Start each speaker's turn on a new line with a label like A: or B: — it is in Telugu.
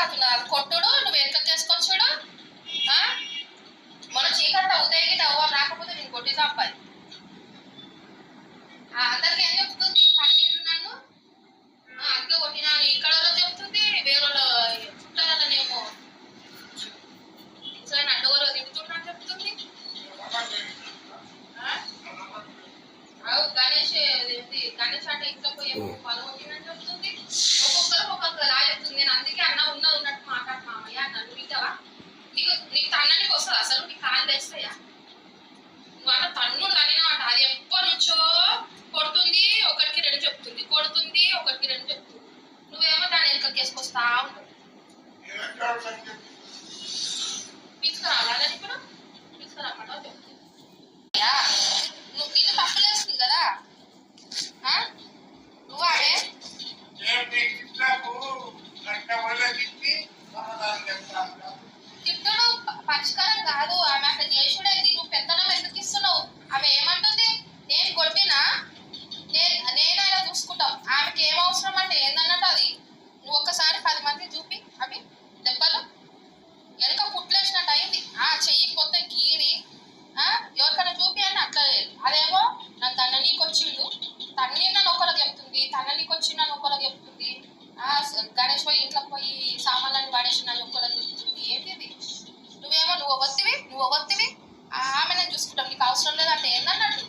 A: కథ కొట్టుడు నువ్వు వెనక చేసుకొచ్చుడు. మన చీకట్ట ఉదయకి అవ్వ రాకపోతే నేను కొట్టి తప్పది. అందరికి ఏం చెప్తుంది నన్ను అక్క కొట్టినా ఇక్కడ చెప్తుంది, వేరే చుట్టాలనేమో అడ్డవరో తిడుతున్నా చెప్తుంది. గణేష్ అంటే ఇంట్లో పోయి పొలం వచ్చిందని చెప్తుంది. ఒక్కొక్కరు రా చెప్తుంది. నేను అందుకే అన్న ఉన్నట్టు మాట్లాడు మామయ్య అన్నాను. వింటావా? నీకు తన్ననికి వస్తుంది అసలు? నీకు కాలు తెస్తాయా? నువ్వు అన్న తన్నుడు తనినమాట. అది ఎప్పటి నుంచో కొడుతుంది, ఒకరికి రెండు చెప్తుంది, కొడుతుంది, ఒకరికి రెండు చెప్తుంది. నువ్వేమో దాన్ని వెనక కేసుకొస్తా ఉంటావు. తీసుకురావాలా ఇప్పుడు? తీసుకురామాట చెప్తుంది. నువ్వు ఇది తప్పులేస్తుంది కదా నువ్వు ఆడే తిట్టుడు పరిష్కారం కాదు. ఆమె అక్కడ చేసుడే. నువ్వు పెత్తనం ఎందుకు ఇస్తున్నావు? ఆమె ఏమంటుంది? నేను కొట్టినా నేను ఆయన చూసుకుంటాం. ఆమెకి ఏం అవసరం అంటే ఏందన్నట్టు అది. నువ్వు ఒక్కసారి 10 మంది చూపి అవి దెబ్బలు వెనక కుట్లేసినట్టు అయింది. చెయ్యి కొత్త గీరి ఎవరికైనా చూపి అని అట్లా లేదు. అదేమో నన్ను తన్ననీకి వచ్చిండు, తన్ని నన్ను ఒకరికి చెప్తుంది, తన్ననీకి వచ్చి నన్ను ఒకరికి చెప్తుంది. గణేష్ పోయి ఇంట్లోకి పోయి సామాన్లన్నీ పడేసి నన్ను ఒకరికి చెప్తుంది. ఏంటిది? నువ్వు ఒత్తివి ఆమె నేను చూసుకుంటాం. నీకు అవసరం లేదంటే ఏందన్నట్టు.